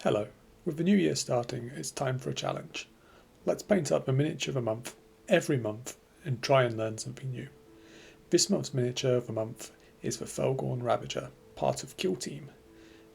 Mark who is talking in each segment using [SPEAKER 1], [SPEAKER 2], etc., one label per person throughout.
[SPEAKER 1] Hello, with the new year starting, it's time for a challenge. Let's paint up a miniature of a month, every month, and try and learn something new. This month's miniature of the month is the Fellgor Ravager, part of Killteam.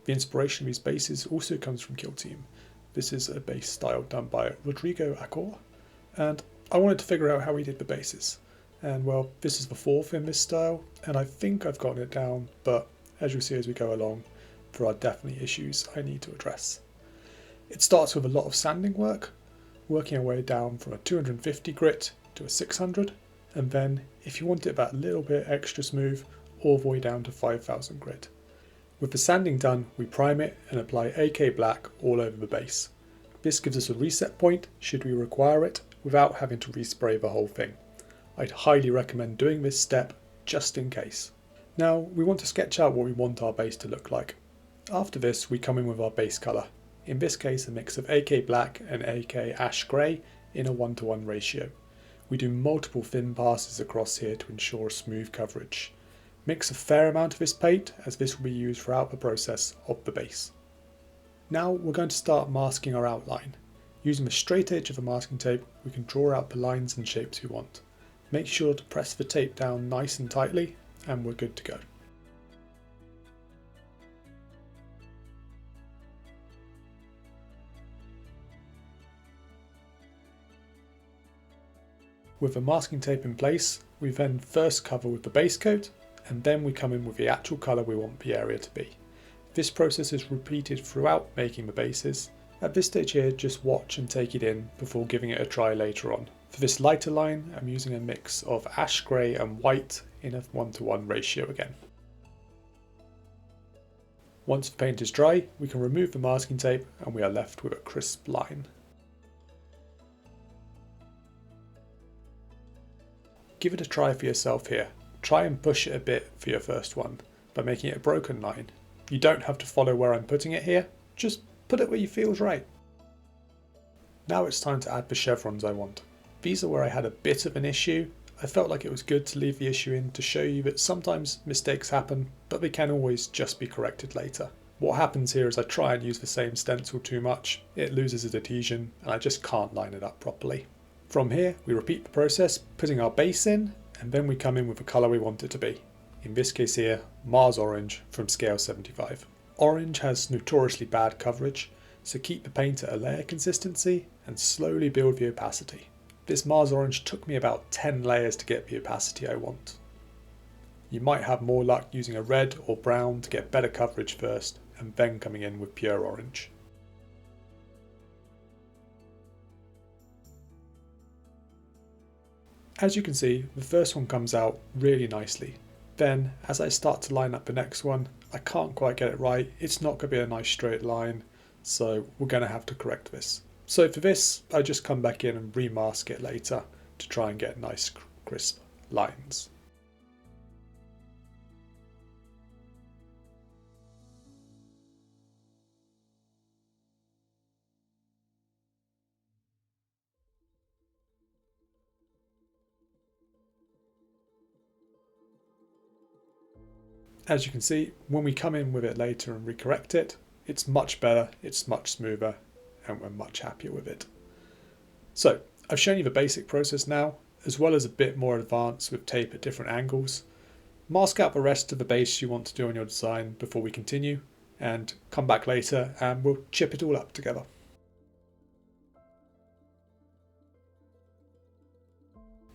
[SPEAKER 1] The inspiration of these bases also comes from Killteam. This is a base style done by Rodrigo Akore, and I wanted to figure out how he did the bases. And well, this is the fourth in this style, and I think I've gotten it down, but as you'll see as we go along, there are definitely issues I need to address. It starts with a lot of sanding work, working our way down from a 250 grit to a 600, and then if you want it that little bit extra smooth, all the way down to 5000 grit. With the sanding done, we prime it and apply AK black all over the base. This gives us a reset point should we require it without having to respray the whole thing. I'd highly recommend doing this step just in case. Now we want to sketch out what we want our base to look like. After this, we come in with our base colour, in this case a mix of AK black and AK ash grey in a 1:1 ratio. We do multiple thin passes across here to ensure a smooth coverage. Mix a fair amount of this paint as this will be used throughout the process of the base. Now we're going to start masking our outline. Using the straight edge of the masking tape, we can draw out the lines and shapes we want. Make sure to press the tape down nice and tightly and we're good to go. With the masking tape in place, we then first cover with the base coat, and then we come in with the actual colour we want the area to be. This process is repeated throughout making the bases. At this stage here, just watch and take it in before giving it a try later on. For this lighter line, I'm using a mix of ash grey and white in a 1:1 ratio again. Once the paint is dry, we can remove the masking tape and we are left with a crisp line. Give it a try for yourself here. Try and push it a bit for your first one by making it a broken line. You don't have to follow where I'm putting it here, just put it where you feel's right. Now it's time to add the chevrons I want. These are where I had a bit of an issue. I felt like it was good to leave the issue in to show you that sometimes mistakes happen, but they can always just be corrected later. What happens here is I try and use the same stencil too much, it loses its adhesion and I just can't line it up properly. From here, we repeat the process, putting our base in, and then we come in with the colour we want it to be. In this case here, Mars Orange from scale 75. Orange has notoriously bad coverage, so keep the paint at a layer consistency and slowly build the opacity. This Mars Orange took me about 10 layers to get the opacity I want. You might have more luck using a red or brown to get better coverage first, and then coming in with pure orange. As you can see, the first one comes out really nicely. Then, as I start to line up the next one, I can't quite get it right. It's not going to be a nice straight line, so we're going to have to correct this. So for this, I just come back in and remask it later to try and get nice crisp lines. As you can see, when we come in with it later and recorrect it, it's much better, it's much smoother, and we're much happier with it. So, I've shown you the basic process now, as well as a bit more advanced with tape at different angles. Mask out the rest of the base you want to do on your design before we continue, and come back later and we'll chip it all up together.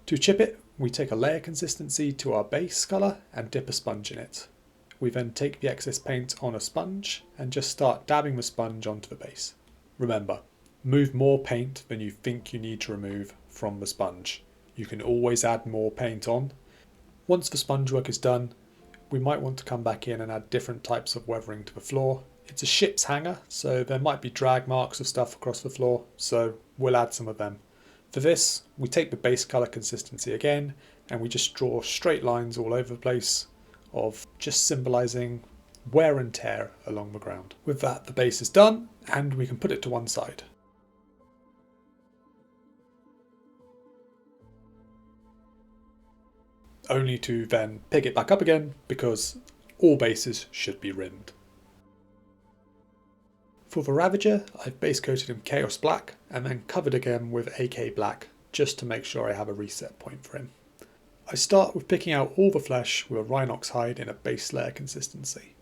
[SPEAKER 1] To chip it, we take a layer consistency to our base colour and dip a sponge in it. We then take the excess paint on a sponge and just start dabbing the sponge onto the base. Remember, move more paint than you think you need to remove from the sponge. You can always add more paint on. Once the sponge work is done, we might want to come back in and add different types of weathering to the floor. It's a ship's hangar, so there might be drag marks of stuff across the floor, so we'll add some of them. For this, we take the base colour consistency again and we just draw straight lines all over the place of just symbolising wear and tear along the ground. With that, the base is done and we can put it to one side. Only to then pick it back up again because all bases should be rimmed. For the Ravager, I've base coated him Chaos Black and then covered again with AK Black just to make sure I have a reset point for him. I start with picking out all the flesh with a rhinox hide in a base layer consistency.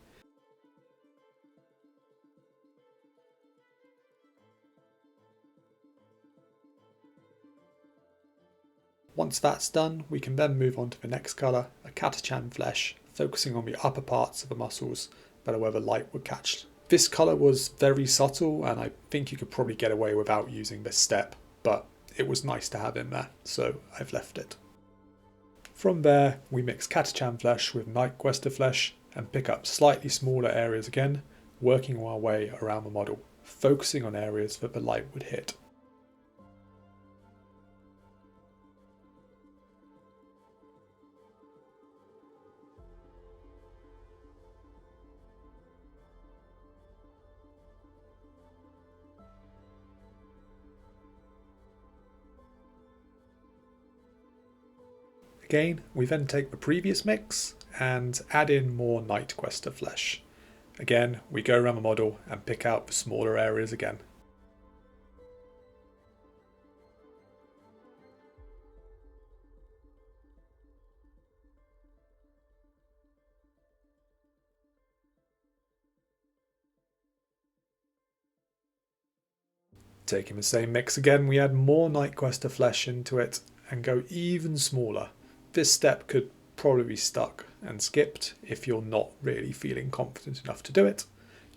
[SPEAKER 1] Once that's done, we can then move on to the next colour, a catachan flesh, focusing on the upper parts of the muscles, but where the light would catch. This colour was very subtle and I think you could probably get away without using this step, but it was nice to have in there, so I've left it. From there, we mix catachan flesh with knight-questor flesh and pick up slightly smaller areas again, working our way around the model, focusing on areas that the light would hit. Again, we then take the previous mix and add in more knight-questor flesh. Again, we go around the model and pick out the smaller areas again. Taking the same mix again, we add more knight-questor flesh into it and go even smaller. This step could probably be stuck and skipped if you're not really feeling confident enough to do it.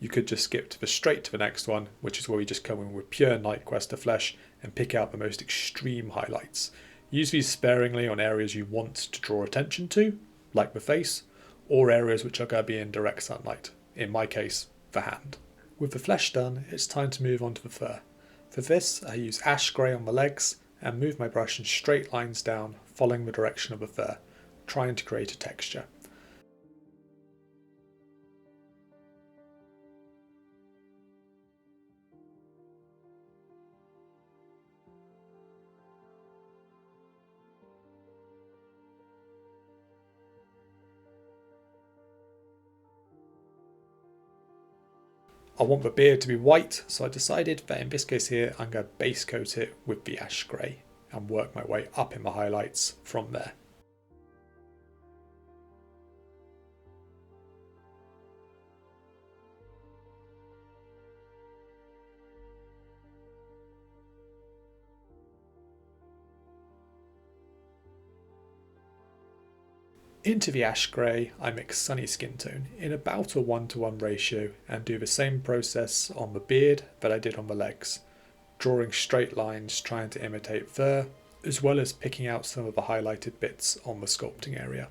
[SPEAKER 1] You could just skip straight to the next one, which is where we just come in with pure knight-questor flesh and pick out the most extreme highlights. Use these sparingly on areas you want to draw attention to, like the face, or areas which are going to be in direct sunlight, in my case, the hand. With the flesh done, it's time to move on to the fur. For this, I use ash grey on the legs and move my brush in straight lines down, following the direction of the fur, trying to create a texture. I want the beard to be white, so I decided that in this case here I'm going to base coat it with the ash grey and work my way up in the highlights from there. Into the ash grey, I mix sunny skin tone in about a 1:1 ratio and do the same process on the beard that I did on the legs, drawing straight lines trying to imitate fur, as well as picking out some of the highlighted bits on the sculpting area.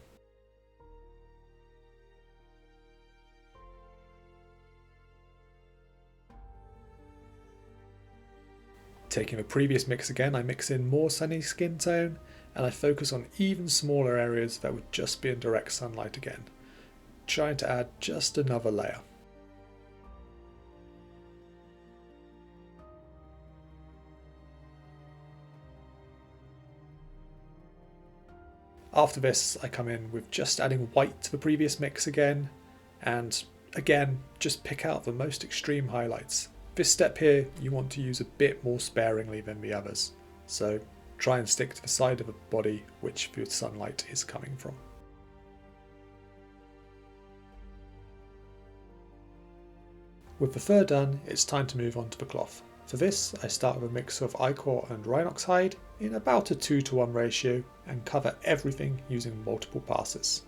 [SPEAKER 1] Taking the previous mix again, I mix in more sunny skin tone and I focus on even smaller areas that would just be in direct sunlight again, trying to add just another layer. After this, I come in with just adding white to the previous mix again, and again, just pick out the most extreme highlights. This step here, you want to use a bit more sparingly than the others, so try and stick to the side of the body which the sunlight is coming from. With the fur done, it's time to move on to the cloth. For this, I start with a mix of Akore and rhinox hide in about a 2:1 ratio and cover everything using multiple passes.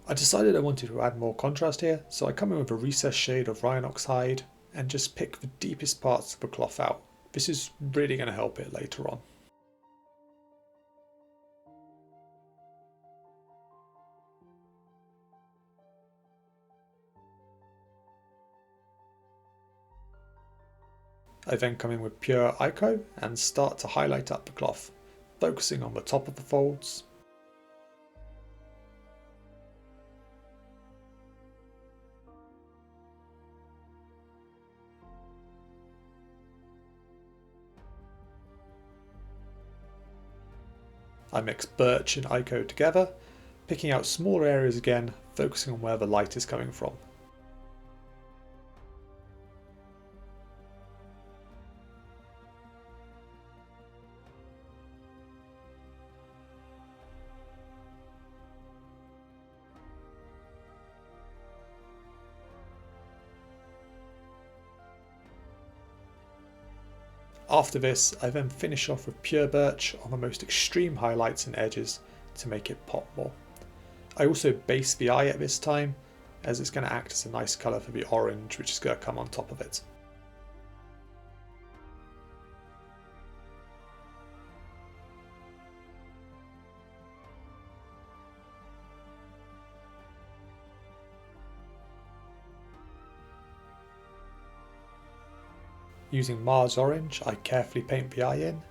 [SPEAKER 1] I decided I wanted to add more contrast here, so I come in with a recessed shade of rhinox hide and just pick the deepest parts of the cloth out. This is really going to help it later on. I then come in with pure Ico and start to highlight up the cloth, focusing on the top of the folds. I mix birch and ico together, picking out smaller areas again, focusing on where the light is coming from. After this, I then finish off with pure birch on the most extreme highlights and edges to make it pop more. I also base the eye at this time, as it's going to act as a nice colour for the orange which is going to come on top of it. Using Mars Orange, I carefully paint the eye in.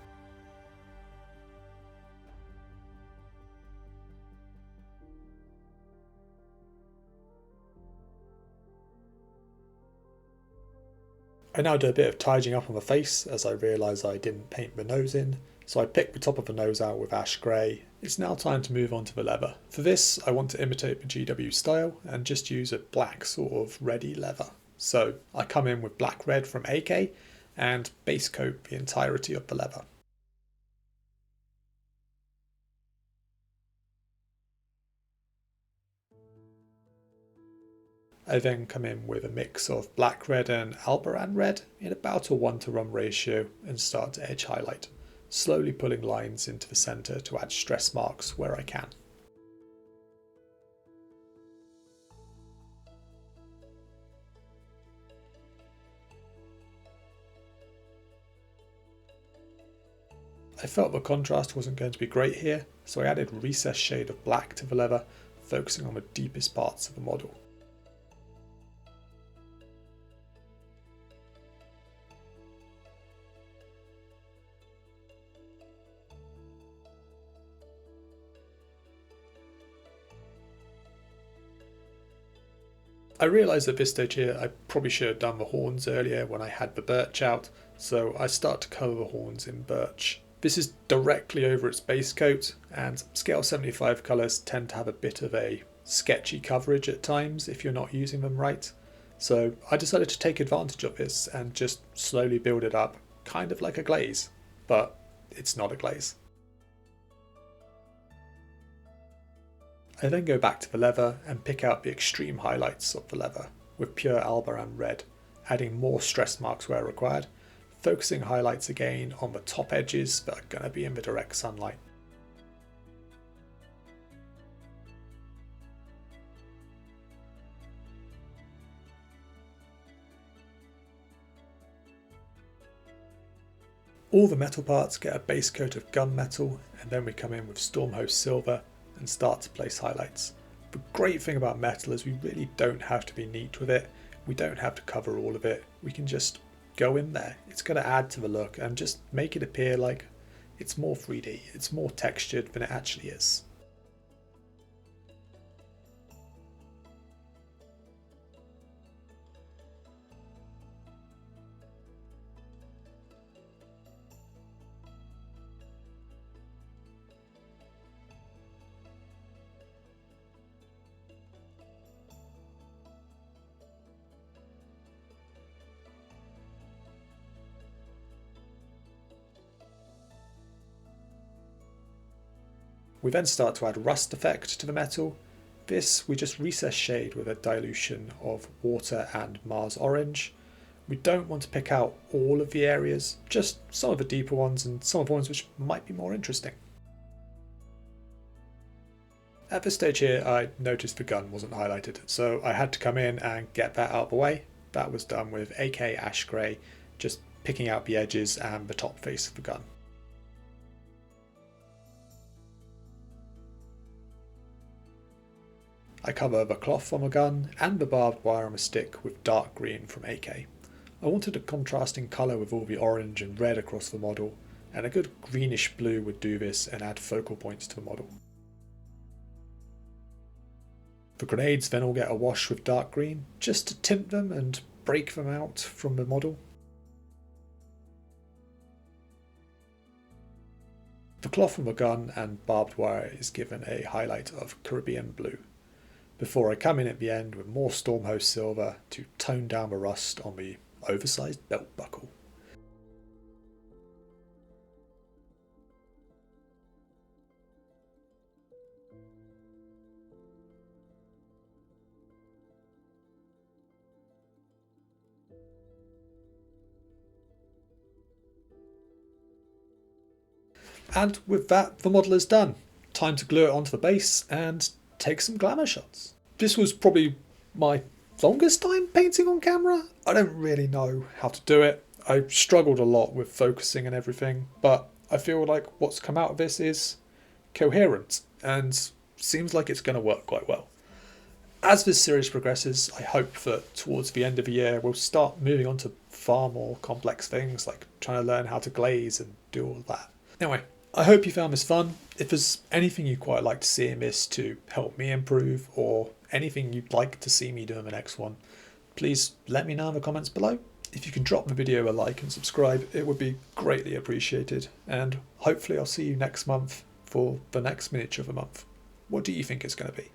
[SPEAKER 1] I now do a bit of tidying up on the face as I realise I didn't paint the nose in, so I pick the top of the nose out with ash grey. It's now time to move on to the leather. For this I want to imitate the GW style and just use a black sort of reddy leather. So I come in with black red from AK and base coat the entirety of the leather. I then come in with a mix of black red and Aderhan Red in about a 1:1 ratio and start to edge highlight, slowly pulling lines into the centre to add stress marks where I can. I felt the contrast wasn't going to be great here, so I added recessed shade of black to the leather, focusing on the deepest parts of the model. I realised at this stage here I probably should have done the horns earlier when I had the birch out, so I start to colour the horns in birch. This is directly over its base coat, and scale 75 colours tend to have a bit of a sketchy coverage at times if you're not using them right. So I decided to take advantage of this and just slowly build it up, kind of like a glaze, but it's not a glaze. I then go back to the leather and pick out the extreme highlights of the leather with pure Aderhan Red, adding more stress marks where required, focusing highlights again on the top edges that are going to be in the direct sunlight. All the metal parts get a base coat of gunmetal, and then we come in with stromhost silver and start to place highlights. The great thing about metal is we really don't have to be neat with it, we don't have to cover all of it, we can just go in there. It's going to add to the look and just make it appear like it's more 3D, it's more textured than it actually is. We then start to add rust effect to the metal. This we just recess shade with a dilution of water and Mars Orange. We don't want to pick out all of the areas, just some of the deeper ones and some of the ones which might be more interesting. At this stage here I noticed the gun wasn't highlighted, so I had to come in and get that out of the way. That was done with AK Ash Grey, just picking out the edges and the top face of the gun. I cover the cloth on the gun and the barbed wire on the stick with dark green from AK. I wanted a contrasting colour with all the orange and red across the model, and a good greenish blue would do this and add focal points to the model. The grenades then all get a wash with dark green, just to tint them and break them out from the model. The cloth from a gun and barbed wire is given a highlight of Caribbean blue, before I come in at the end with more stromhost silver to tone down the rust on the oversized belt buckle. And with that, the model is done. Time to glue it onto the base and take some glamour shots. This was probably my longest time painting on camera. I don't really know how to do it. I struggled a lot with focusing and everything, but I feel like what's come out of this is coherent and seems like it's going to work quite well. As this series progresses, I hope that towards the end of the year we'll start moving on to far more complex things, like trying to learn how to glaze and do all that. Anyway, I hope you found this fun. If there's anything you'd quite like to see in this to help me improve, or anything you'd like to see me do in the next one, please let me know in the comments below. If you can drop the video a like and subscribe, it would be greatly appreciated. And hopefully I'll see you next month for the next miniature of the month. What do you think it's going to be?